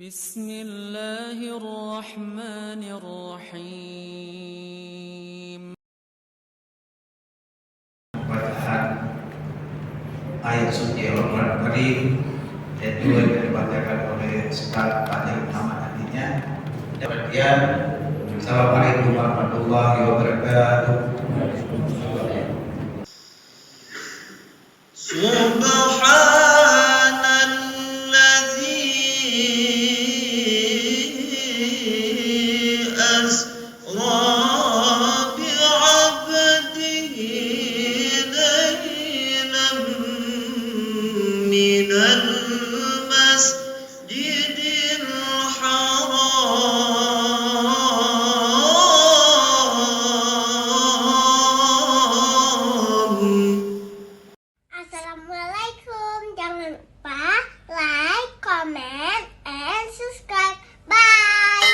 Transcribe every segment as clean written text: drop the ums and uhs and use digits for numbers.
بسم الله الرحمن الرحيم. Bacaan ayat suci Al-Quran Karim dan juga dibacakan oleh Ustaz Fadil Muhammad nantinya. Demikian, Assalamualaikum warahmatullahi wabarakatuh. Assalamualaikum. Jangan lupa like, comment, and subscribe. Bye.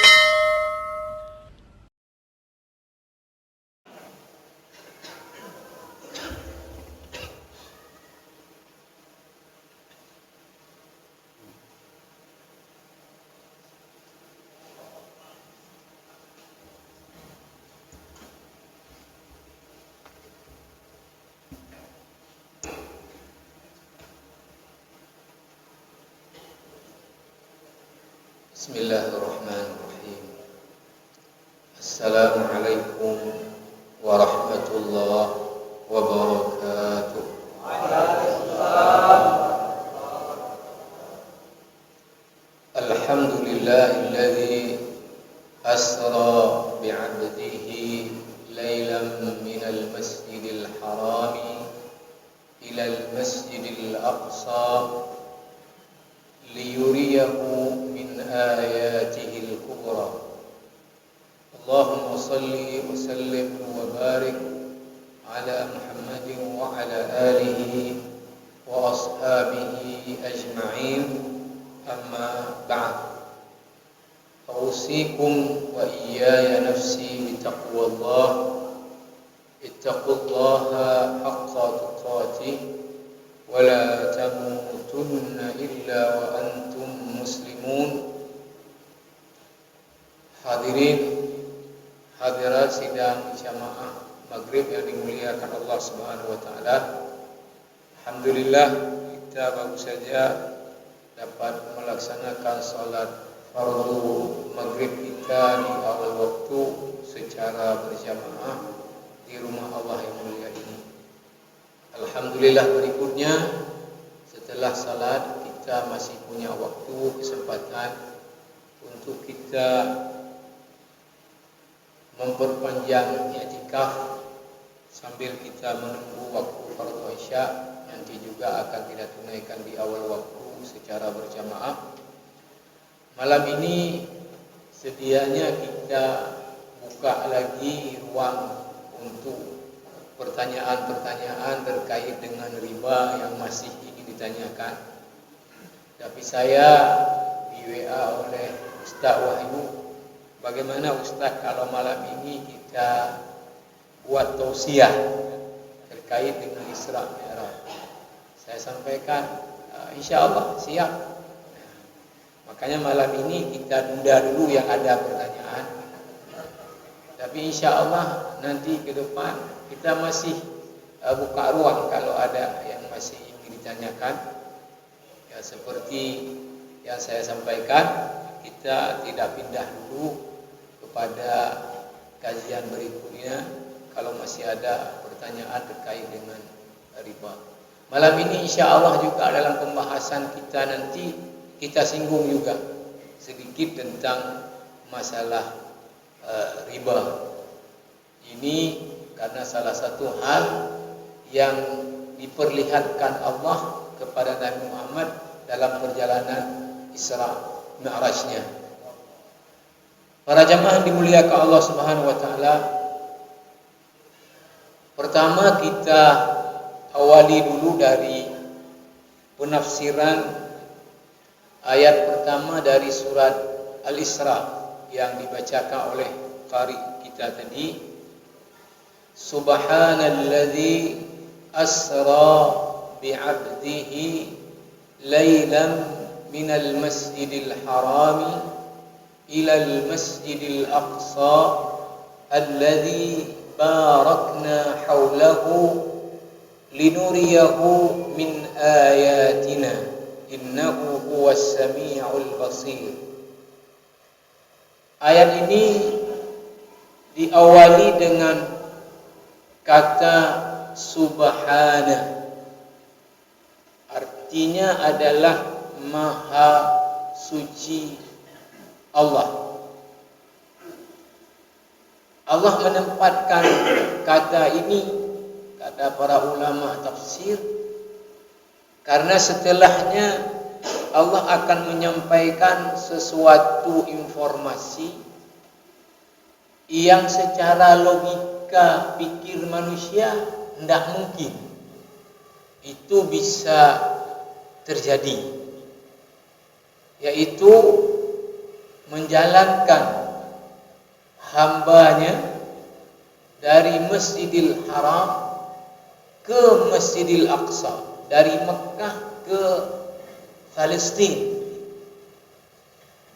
Bismillahirrahmanirrahim. Assalamualaikum warahmatullahi wabarakatuh. Alhamdulillahilladzi asra bi'abdihi laylan minal masjidil harami ilal masjidil aqsa liyuriyahu min ayatihil kubra. Allahumma salli wa sallim wa barik ala Muhammadin wa ala alihi wa ashabihi ajma'in, amma ba'd. Ausikum wa iyaya nafsi bitaqwallah. Ittaqullaha haqqa tuqatih wa la tamutunna illa wa antum muslimun. Hadirin hadirat sidang jamaah maghrib yang dimuliakan Allah Subhanahu wa taala. Alhamdulillah, kita baru saja dapat melaksanakan salat fardu maghrib kita di awal waktu secara berjamaah di rumah Allah yang mulia ini. Alhamdulillah, berikutnya setelah salat kita masih punya waktu, kesempatan untuk kita memperpanjang i'tikaf sambil kita menunggu waktu fardhu Isya. Nanti juga akan kita tunaikan di awal waktu secara berjamaah. Malam ini sedianya kita buka lagi ruang untuk pertanyaan-pertanyaan terkait dengan riba yang masih ingin ditanyakan. Tapi saya di WA oleh Ustaz Wahyu, bagaimana Ustaz kalau malam ini kita buat tausiah terkait dengan Isra Mi'raj? Saya sampaikan, insya-Allah siap. Makanya malam ini kita tunda dulu yang ada pertanyaan. Tapi insya-Allah nanti ke depan kita masih buka ruang kalau ada yang masih ingin ditanyakan. Ya, seperti yang saya sampaikan, kita tidak pindah dulu kepada kajian berikutnya kalau masih ada pertanyaan terkait dengan riba. Malam ini insya Allah juga dalam pembahasan kita nanti kita singgung juga sedikit tentang masalah riba. Ini karena salah satu hal yang diperlihatkan Allah kepada Nabi Muhammad dalam perjalanan Isra Mi'rajnya. Para jamaah dimuliakan Allah Subhanahu wa taala, pertama kita awali dulu dari penafsiran ayat pertama dari surat Al-Isra yang dibacakan oleh qari kita tadi. Subhanalladzi asra bi'abdihi laylan minal masjidil harami ilal masjidil aqsa alladhi barakna hawlahu linuriyahu min ayatina innahu huwas sami'ul basir. Ayat ini diawali dengan kata subhana. Artinya adalah maha suci Allah. Allah menempatkan kata ini, kata para ulama tafsir, karena setelahnya Allah akan menyampaikan sesuatu informasi yang secara logika pikir manusia tidak mungkin itu bisa terjadi, yaitu menjalankan hambanya dari Masjidil Haram ke Masjidil Aqsa, dari Mekah ke Palestina.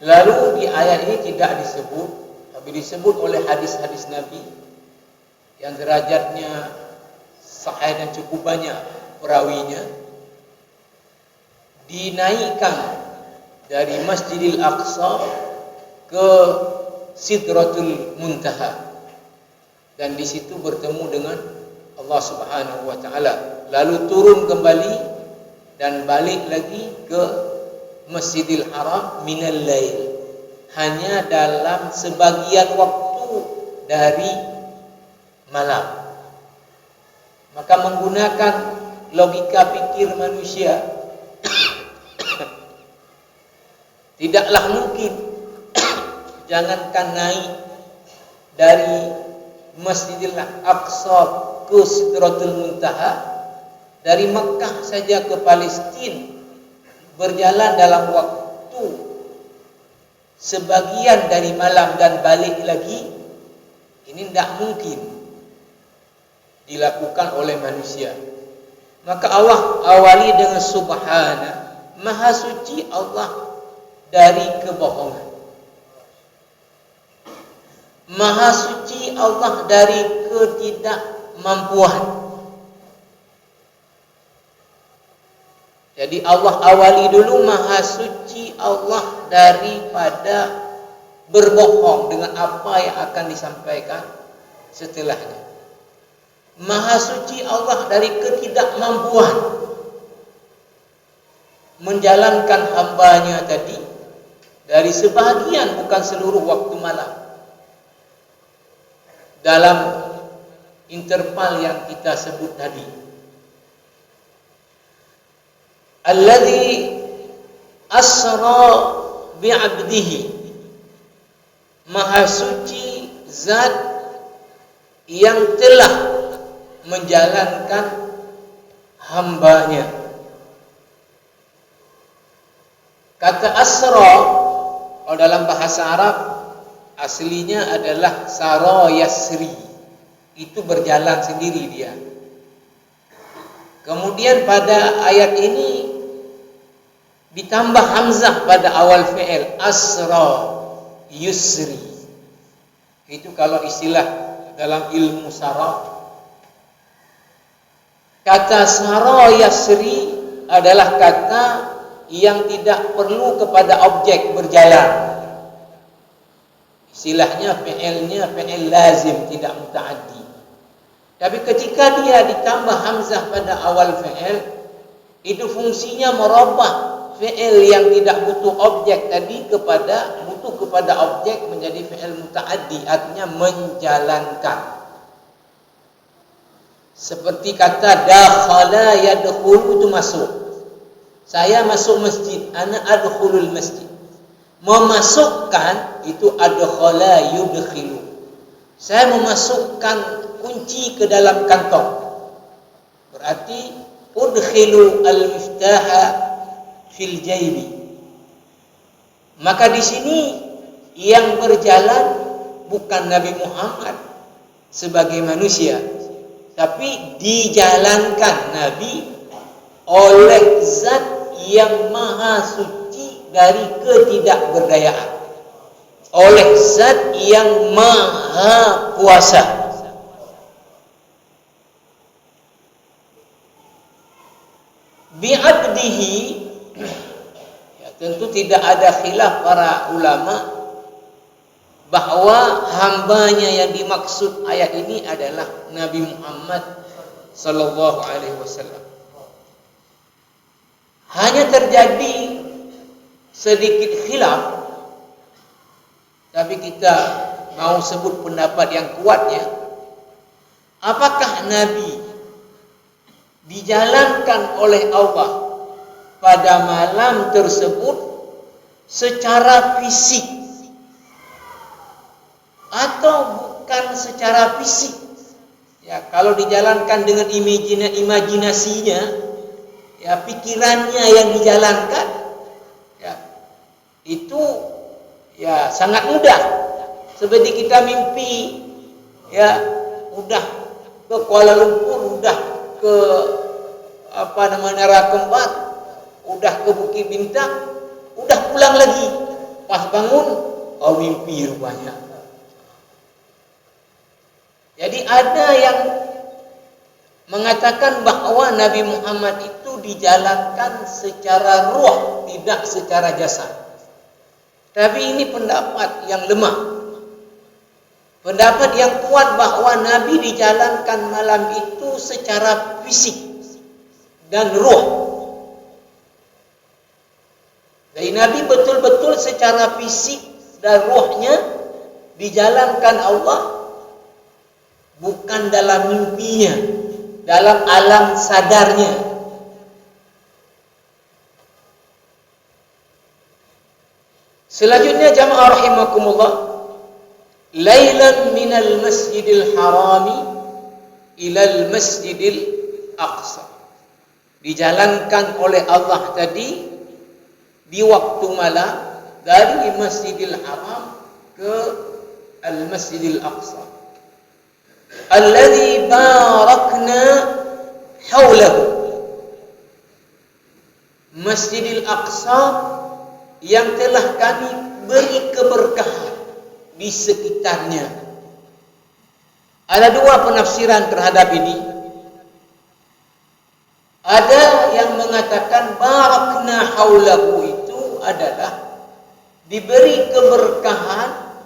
Lalu di ayat ini tidak disebut, tapi disebut oleh hadis-hadis Nabi yang derajatnya sahih dan cukup banyak perawinya, dinaikkan dari Masjidil Aqsa ke Sidratul Muntaha, dan di situ bertemu dengan Allah Subhanahu wa taala, lalu turun kembali dan balik lagi ke Masjidil Haram minal lail, hanya dalam sebagian waktu dari malam. Maka menggunakan logika pikir manusia tidaklah mungkin, jangankan naik dari Masjidil Aqsa ke Sidratul Muntaha, dari Mekah saja ke Palestina berjalan dalam waktu sebagian dari malam dan balik lagi, ini tidak mungkin dilakukan oleh manusia. Maka Allah awali dengan subhana, maha suci Allah dari kebohongan, maha suci Allah dari ketidakmampuan. Jadi Allah awali dulu maha suci Allah daripada berbohong dengan apa yang akan disampaikan setelahnya. Maha suci Allah dari ketidakmampuan menjalankan hambanya tadi dari sebahagian, bukan seluruh waktu malam, dalam interval yang kita sebut tadi. Alladzi asra bi'abdihi, maha suci zat yang telah menjalankan hambanya. Kata asra kalau dalam bahasa Arab aslinya adalah sara yasri, itu berjalan sendiri dia. Kemudian pada ayat ini ditambah hamzah pada awal fi'il, asra yusri. Itu kalau istilah dalam ilmu saraf. Kata sara yasri adalah kata yang tidak perlu kepada objek berjalan. Istilahnya fi'ilnya fi'il lazim, tidak muta'addi. Tapi ketika dia ditambah hamzah pada awal fi'il, itu fungsinya merubah fi'il yang tidak butuh objek tadi butuh kepada objek menjadi fi'il muta'addi, artinya menjalankan. Seperti kata dakhala yadkhulu, itu masuk. Saya masuk masjid, ana adkhulul masjid. Memasukkan itu adkhala yudkhilu. Saya memasukkan kunci ke dalam kantong. Berarti udkhilu al-miftaha fil jaybi. Maka di sini yang berjalan bukan Nabi Muhammad sebagai manusia, tapi dijalankan Nabi oleh zat yang maha suci dari ketidakberdayaan oleh Zat yang Maha Kuasa. Bi'abdihi, ya, tentu tidak ada khilaf para ulama bahwa hambanya yang dimaksud ayat ini adalah Nabi Muhammad sallallahu alaihi wasallam. Hanya terjadi sedikit khilaf, tapi kita mau sebut pendapat yang kuatnya, apakah Nabi dijalankan oleh Allah pada malam tersebut secara fisik atau bukan secara fisik? Ya, kalau dijalankan dengan imajinasinya, ya pikirannya yang dijalankan, ya itu ya sangat mudah. Seperti kita mimpi, ya udah ke Kuala Lumpur, udah ke Menara Kembar, udah ke Bukit Bintang, udah pulang lagi. Pas bangun, oh mimpi rupanya. Jadi ada yang mengatakan bahwa Nabi Muhammad itu dijalankan secara ruh, tidak secara jasad. Tapi ini pendapat yang lemah. Pendapat yang kuat bahwa Nabi dijalankan malam itu secara fisik dan ruh. Jadi Nabi betul-betul secara fisik dan ruhnya dijalankan Allah, bukan dalam mimpinya, dalam alam sadarnya. Selanjutnya jamaah rahimakumullah, lailan minal masjidil harami ilal masjidil aqsa. Dijalankan oleh Allah tadi di waktu malam dari Masjidil Haram ke Al-Masjidil Aqsa. Alladzi barakna haulahu. Masjidil Aqsa yang telah kami beri keberkahan di sekitarnya. Ada dua penafsiran terhadap ini. Ada yang mengatakan barakna haulahu itu adalah diberi keberkahan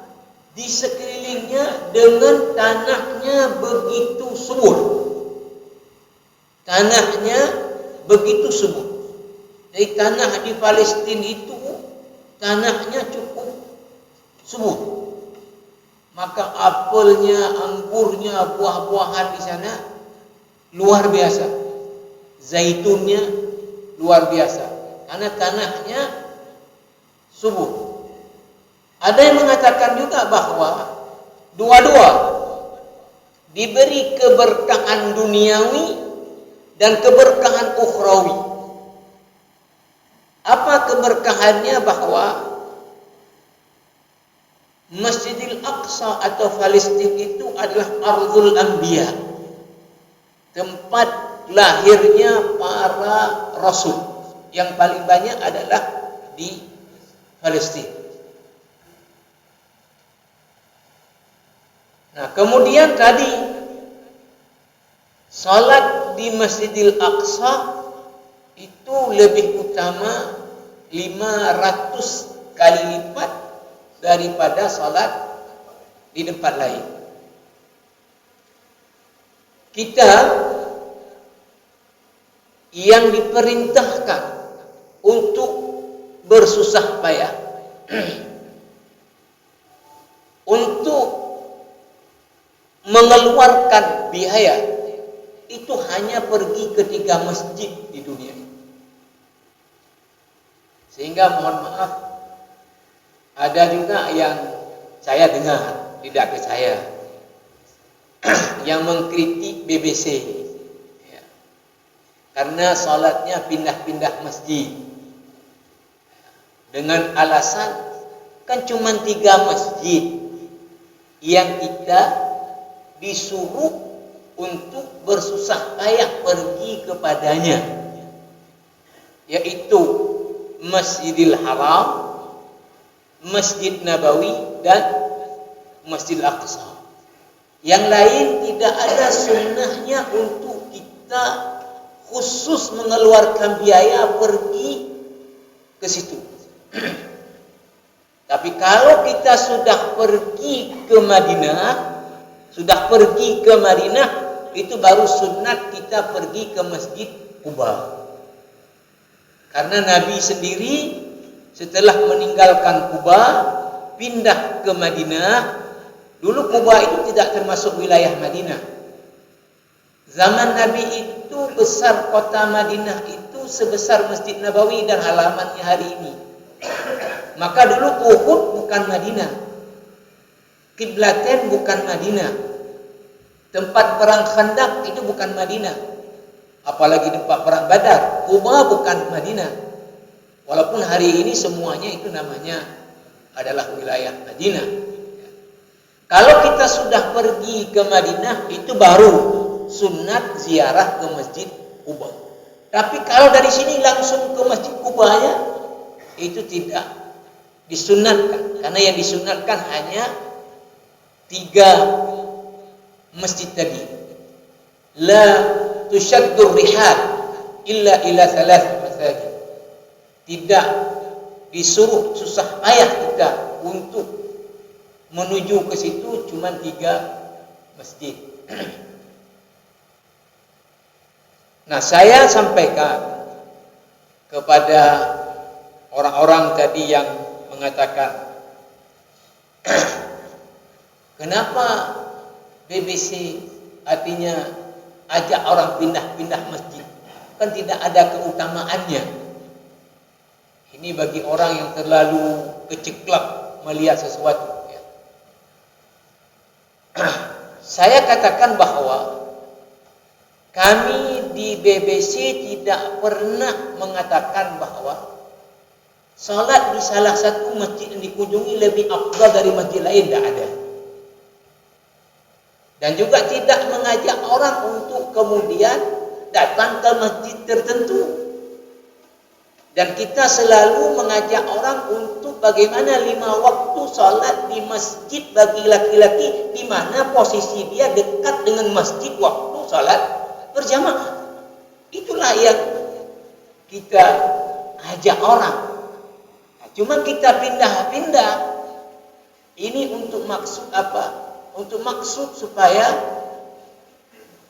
di sekelilingnya dengan tanahnya begitu subur. Tanahnya begitu subur. Jadi tanah di Palestina itu tanahnya cukup subur. Maka apelnya, anggurnya, buah-buahan di sana luar biasa. Zaitunnya luar biasa karena tanahnya subur. Ada yang mengatakan juga bahwa dua-dua diberi keberkahan duniawi dan keberkahan ukhrawi. Apa keberkahannya? Bahwa Masjidil Aqsa atau Palestina itu adalah Ardhul Anbiya, tempat lahirnya para rasul. Yang paling banyak adalah di Palestina. Nah, kemudian tadi salat di Masjidil Aqsa itu lebih utama 500 kali lipat daripada salat di tempat lain. Kita yang diperintahkan untuk bersusah payah untuk mengeluarkan biaya itu hanya pergi ke 3 masjid di dunia ini. Sehingga mohon maaf, ada juga yang saya dengar, tidak ke saya, yang mengkritik BBC karena salatnya pindah-pindah masjid dengan alasan kan cuma 3 masjid yang kita disuruh untuk bersusah payah pergi kepadanya, yaitu Masjidil Haram, Masjid Nabawi, dan Masjidil Aqsa. Yang lain tidak ada sunnahnya untuk kita khusus mengeluarkan biaya pergi ke situ. Tapi kalau kita sudah pergi ke Madinah, itu baru sunat kita pergi ke Masjid Quba. Karena Nabi sendiri setelah meninggalkan Quba pindah ke Madinah. Dulu Quba itu tidak termasuk wilayah Madinah. Zaman Nabi itu besar kota Madinah itu sebesar Masjid Nabawi dan halamannya hari ini. Maka dulu Uhud bukan Madinah, Qiblatain bukan Madinah, tempat perang Khandaq itu bukan Madinah, apalagi tempat perang Badar. Quba bukan Madinah. Walaupun hari ini semuanya itu namanya adalah wilayah Madinah. Kalau kita sudah pergi ke Madinah, itu baru sunat ziarah ke Masjid Quba. Tapi kalau dari sini langsung ke Masjid Qubanya, itu tidak disunatkan. Karena yang disunatkan hanya 3 masjid tadi. La tushaddur rihal illa ila 3 masajid. Tidak disuruh susah payah kita untuk menuju ke situ, cuma 3 masjid. Nah, saya sampaikan kepada orang-orang tadi yang mengatakan, kenapa BBC artinya ajak orang pindah-pindah masjid? Kan tidak ada keutamaannya. Ini bagi orang yang terlalu keceklak melihat sesuatu. Saya katakan bahwa kami di BBC tidak pernah mengatakan bahwa salat di salah satu masjid yang dikunjungi lebih afdal dari masjid lain, tidak ada. Dan juga tidak mengajak orang untuk kemudian datang ke masjid tertentu. Dan kita selalu mengajak orang untuk bagaimana 5 waktu salat di masjid bagi laki-laki, di mana posisi dia dekat dengan masjid waktu salat berjamaah. Itulah yang kita ajak orang. Cuma kita pindah-pindah. Ini untuk maksud apa? Untuk maksud supaya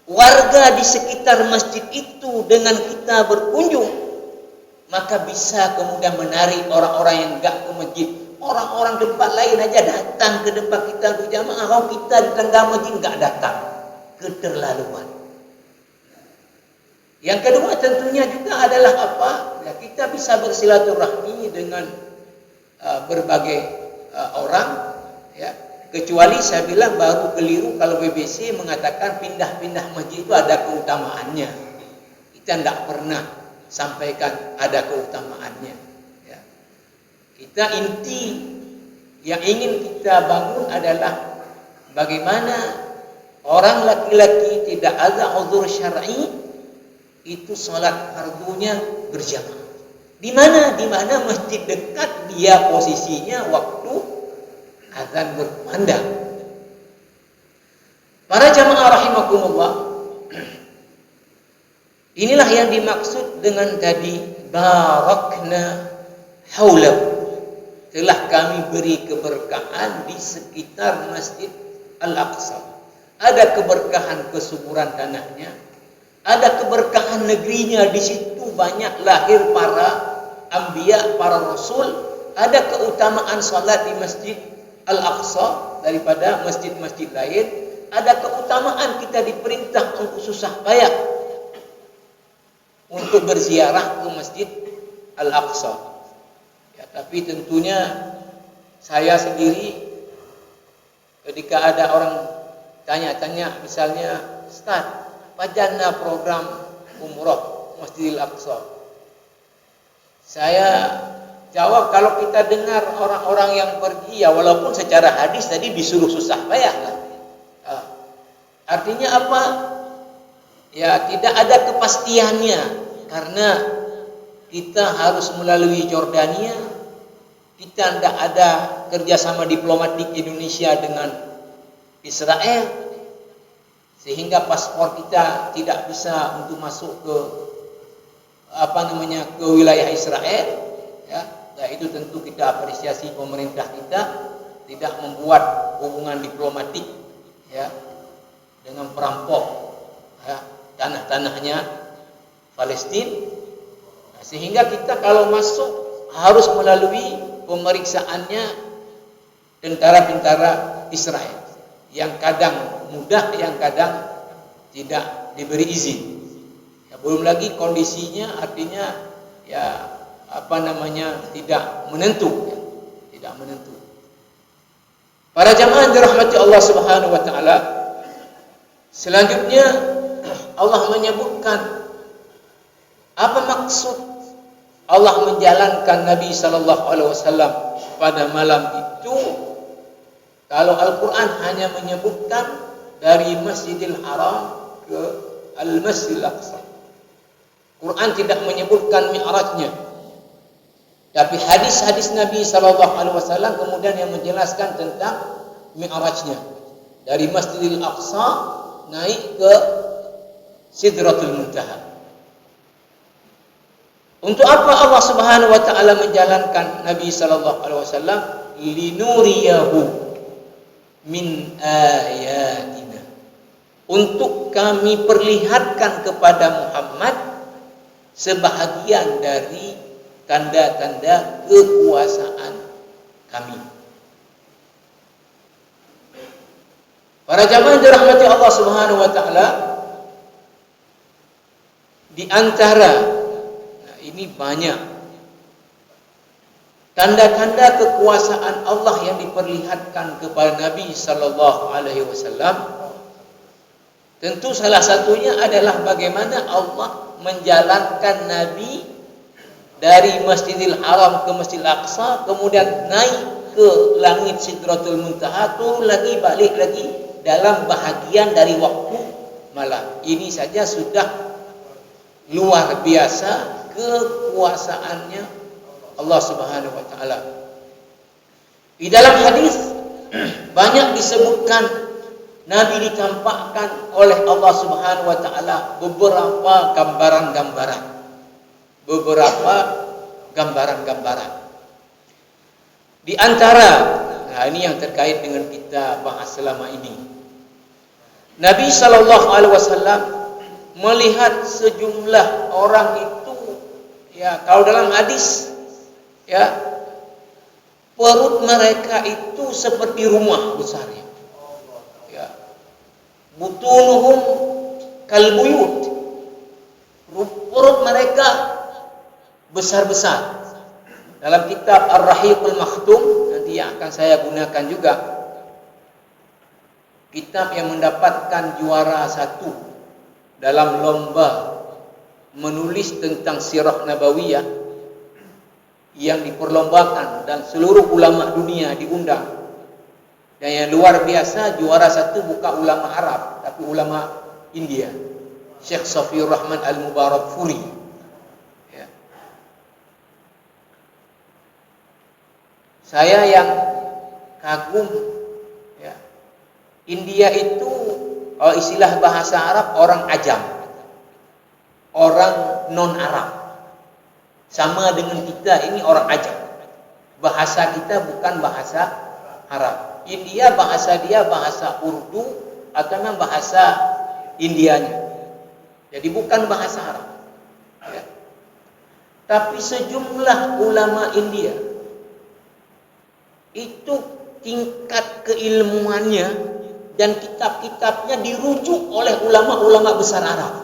warga di sekitar masjid itu dengan kita berkunjung, maka bisa kemudian menarik orang-orang yang enggak ke masjid. Orang-orang tempat lain aja datang ke tempat kita berjamaah, kalau kita di tengah masjid enggak datang. Keterlaluan. Yang kedua tentunya juga adalah apa? Ya, kita bisa bersilaturahmi dengan berbagai orang, ya. Kecuali saya bilang baru keliru kalau BBC mengatakan pindah-pindah masjid itu ada keutamaannya. Kita tidak pernah sampaikan ada keutamaannya. Ya. Kita inti yang ingin kita bangun adalah bagaimana orang laki-laki tidak ada uzur syar'i itu salat fardunya berjamaah. Di mana? Di mana masjid dekat dia posisinya waktu azan berkumandang. Para jamaah rahimakumullah, inilah yang dimaksud dengan tadi barakna haulahu. Telah kami beri keberkahan di sekitar Masjid Al-Aqsa. Ada keberkahan kesuburan tanahnya, ada keberkahan negerinya, di situ banyak lahir para anbiya, para rasul. Ada keutamaan salat di Masjid Al-Aqsa daripada masjid-masjid lain. Ada keutamaan kita diperintah untuk susah payah untuk berziarah ke Masjid Al-Aqsa. Ya, tapi tentunya saya sendiri ketika ada orang tanya-tanya, misalnya, Ustaz, bagaimana program umrah Masjidil Aqsa? Saya jawab, kalau kita dengar orang-orang yang pergi, ya walaupun secara hadis tadi disuruh susah payah kan. Artinya apa? Ya tidak ada kepastiannya, karena kita harus melalui Jordania. Kita tidak ada kerjasama diplomatik Indonesia dengan Israel, sehingga paspor kita tidak bisa untuk masuk ke ke wilayah Israel. Ya, nah itu tentu kita apresiasi pemerintah kita tidak membuat hubungan diplomatik ya dengan perampok ya, tanah-tanahnya Palestina. Nah, sehingga kita kalau masuk harus melalui pemeriksaannya tentara-tentara Israel yang kadang mudah, yang kadang tidak diberi izin. Ya, belum lagi kondisinya artinya ya tidak menentu, ya, tidak menentu. Para jamaah dirahmati Allah Subhanahu wa taala, selanjutnya Allah menyebutkan apa maksud Allah menjalankan Nabi sallallahu alaihi wasallam pada malam itu. Kalau Al-Qur'an hanya menyebutkan dari Masjidil Haram ke Al-Masjidil Aqsa. Quran tidak menyebutkan mi'rajnya. Tapi hadis-hadis Nabi sallallahu alaihi wasallam kemudian yang menjelaskan tentang mi'rajnya. Dari Masjidil Aqsa naik ke Sidratul Muntaha. Untuk apa Allah Subhanahu wa taala menjalankan Nabi sallallahu alaihi wasallam? Linuriyahu min ayatina. Untuk kami perlihatkan kepada Muhammad sebahagian dari tanda-tanda kekuasaan kami. Para jamaah dirahmati Allah Subhanahu wa taala, di antara ini banyak tanda-tanda kekuasaan Allah yang diperlihatkan kepada Nabi sallallahu alaihi wasallam. Tentu salah satunya adalah bagaimana Allah menjalankan Nabi dari Masjidil Haram ke Masjidil Aqsa, kemudian naik ke langit Sidratul Muntaha, turun lagi, balik lagi dalam bahagian dari waktu malam. Ini saja sudah luar biasa kekuasaannya Allah Subhanahu wa taala. Di dalam hadis banyak disebutkan Nabi ditampakkan oleh Allah Subhanahu wa taala beberapa gambaran-gambaran. Di antara ini yang terkait dengan kita bahas selama ini. Nabi sallallahu alaihi wasallam melihat sejumlah orang itu, ya, kalau dalam hadis, ya, perut mereka itu seperti rumah besarnya, ya, butunuhum kalbuyut, perut mereka besar-besar. Dalam kitab Ar-Rahiqul Makhtum, nanti yang akan saya gunakan juga, kitab yang mendapatkan juara 1 dalam lomba menulis tentang sirah nabawiyah yang diperlombakan dan seluruh ulama dunia diundang. Dan yang luar biasa, juara 1 bukan ulama Arab tapi ulama India, Syekh Safiur Rahman Al-Mubarakfuri. Ya. Saya yang kagum, ya, India itu kalau istilah bahasa Arab orang ajam, orang non-Arab. Sama dengan kita, ini orang ajam. Bahasa kita bukan bahasa Arab. India bahasa dia bahasa Urdu atau memang bahasa Indianya. Jadi bukan bahasa Arab. Ya. Tapi sejumlah ulama India itu tingkat keilmuannya dan kitab-kitabnya dirujuk oleh ulama-ulama besar Arab.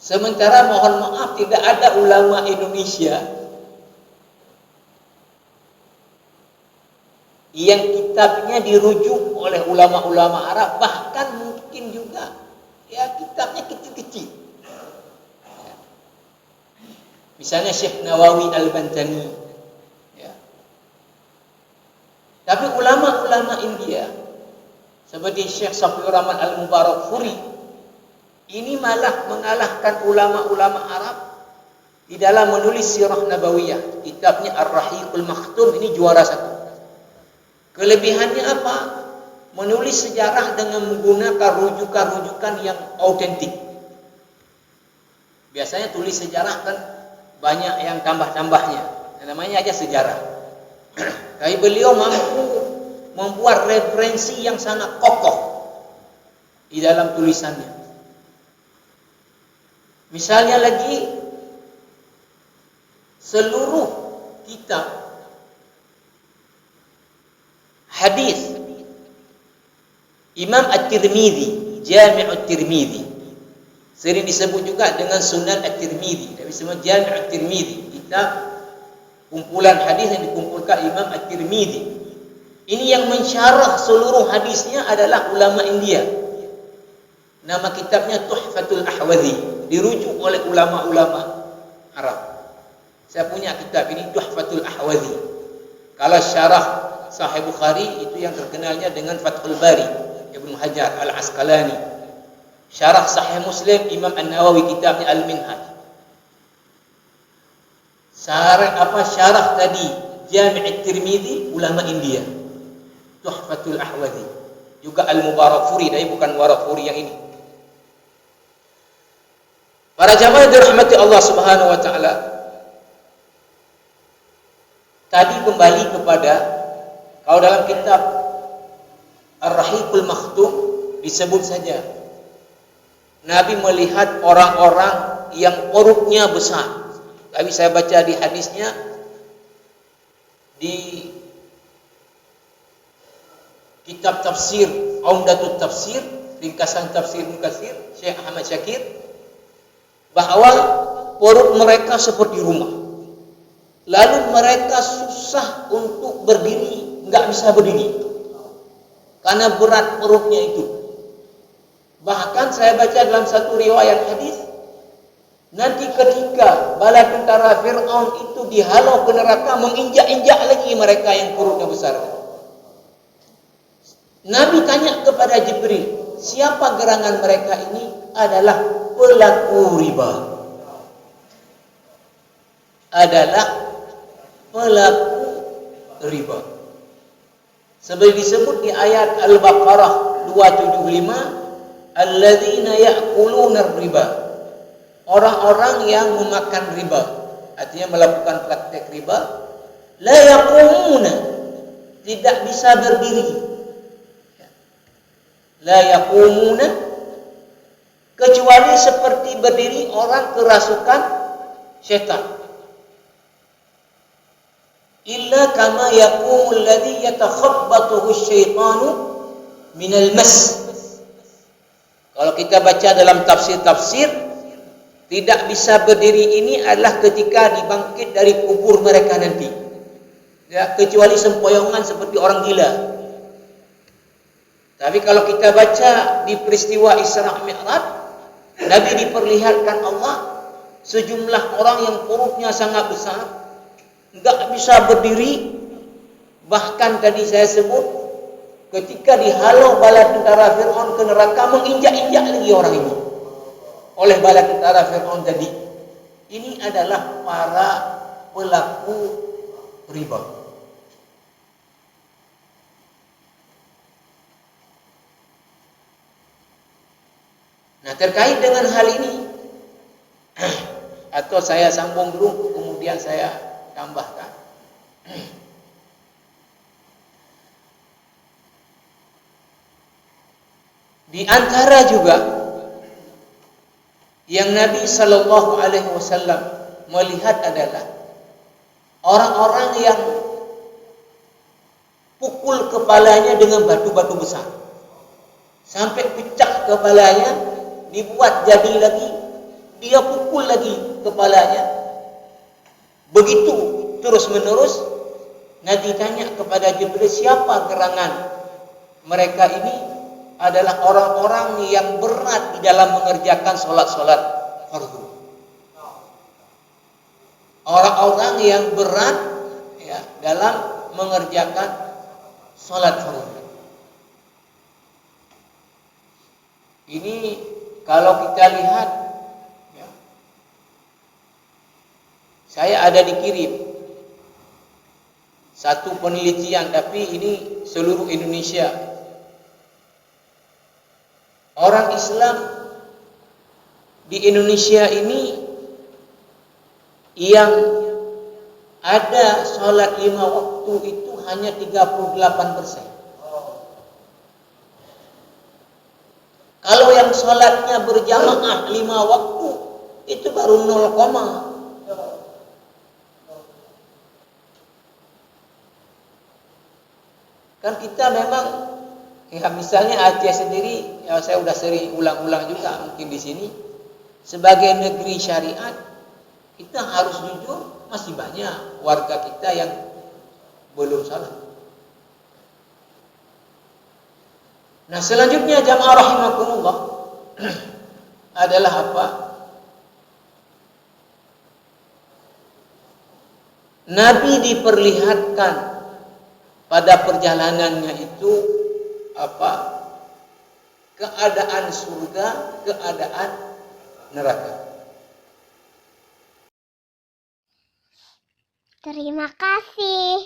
Sementara mohon maaf tidak ada ulama Indonesia yang kitabnya dirujuk oleh ulama-ulama Arab, bahkan mungkin juga ya kitabnya kecil-kecil. Misalnya Syekh Nawawi Al-Bantani. Ya. Tapi ulama-ulama India seperti Syekh Safiur Rahman Al-Mubarakfuri Ini malah mengalahkan ulama-ulama Arab di dalam menulis sirah nabawiyah. Kitabnya Ar-Rahiqul Makhtum ini juara 1. Kelebihannya apa? Menulis sejarah dengan menggunakan rujukan-rujukan yang autentik. Biasanya tulis sejarah kan banyak yang tambah-tambahnya. Namanya aja sejarah. Tapi beliau mampu membuat referensi yang sangat kokoh di dalam tulisannya. Misalnya lagi, seluruh kitab hadis Imam At-Tirmidzi, Jami' At-Tirmidzi, sering disebut juga dengan Sunan At-Tirmidzi, tapi semua Jami' At-Tirmidzi, kitab kumpulan hadis yang dikumpulkan Imam At-Tirmidzi. Ini yang mensyarah seluruh hadisnya adalah ulama India. Nama kitabnya Tuhfatul Ahwazi, dirujuk oleh ulama-ulama Arab. Saya punya kitab ini, Tuhfatul Ahwazi. Kalau syarah Sahih Bukhari itu yang terkenalnya dengan Fathul Bari, Ibnu Hajar Al-Asqalani. Syarah Sahih Muslim Imam An-Nawawi, kitabnya Al-Minhaj. Syarah tadi Jami' At-Tirmidzi, ulama India, Tuhfatul Ahwazi. Juga Al-Mubarakfuri, tapi bukan Mubarakfuri yang ini. Para jamaah yang dirahmati Allah Subhanahu wa taala, tadi kembali kepada, kalau dalam kitab Ar-Rahiqul Makhtum disebut saja Nabi melihat orang-orang yang perutnya besar. Tapi saya baca di hadisnya, di kitab tafsir Umdatut Tafsir, ringkasan tafsir Mukatsir Syekh Ahmad Syakir, bahwa perut mereka seperti rumah. Lalu mereka susah untuk berdiri, nggak bisa berdiri karena berat perutnya itu. Bahkan saya baca dalam satu riwayat hadis, nanti ketika bala tentara Fir'aun itu dihalau ke neraka, menginjak-injak lagi mereka yang perutnya besar. Nabi tanya kepada Jibril, siapa gerangan mereka ini? Adalah pelaku riba. Adalah pelaku riba. Seperti disebut di ayat Al-Baqarah 275, alladzina ya'kuluna riba. Orang-orang yang memakan riba, artinya melakukan praktek riba, la yaqumuna, tidak bisa berdiri. La yaqumuna, kecuali seperti berdiri orang kerasukan syaitan. Illa kama yaqumul ladzi yatakhabbathu asyaitanu minal mas. Kalau kita baca dalam tafsir-tafsir, tidak bisa berdiri ini adalah ketika dibangkit dari kubur mereka nanti. Ya, kecuali sempoyongan seperti orang gila. Tapi kalau kita baca di peristiwa Isra Mi'raj, Nabi diperlihatkan Allah sejumlah orang yang perutnya sangat besar, enggak bisa berdiri. Bahkan tadi saya sebut, ketika dihalau bala tentara Fir'aun ke neraka, menginjak-injak lagi orang ini oleh bala tentara Fir'aun tadi. Ini adalah para pelaku riba. Nah, terkait dengan hal ini, atau saya sambung dulu, kemudian saya tambahkan. Di antara juga yang Nabi Sallallahu Alaihi Wasallam melihat adalah orang-orang yang pukul kepalanya dengan batu-batu besar sampai pecah kepalanya, dibuat jadi lagi, dia pukul lagi kepalanya, begitu terus menerus. Nabi tanya kepada Jibril, siapa gerangan mereka ini? Adalah orang-orang yang berat di dalam mengerjakan sholat-sholat fardu. Orang-orang yang berat ya, dalam mengerjakan sholat fardu. Ini kalau kita lihat, ya, saya ada dikirim satu penelitian, tapi ini seluruh Indonesia. Orang Islam di Indonesia ini yang ada sholat 5 waktu itu hanya 38%. Kalau yang sholatnya berjamaah 5 waktu itu baru 0, kan kita memang ya misalnya Aceh sendiri, ya saya udah sering ulang-ulang juga mungkin di sini, sebagai negeri syariat kita harus jujur masih banyak warga kita yang belum salat. Nah, selanjutnya jamaah rahimakumullah adalah apa? Nabi diperlihatkan pada perjalanannya itu apa? Keadaan surga, keadaan neraka. Terima kasih.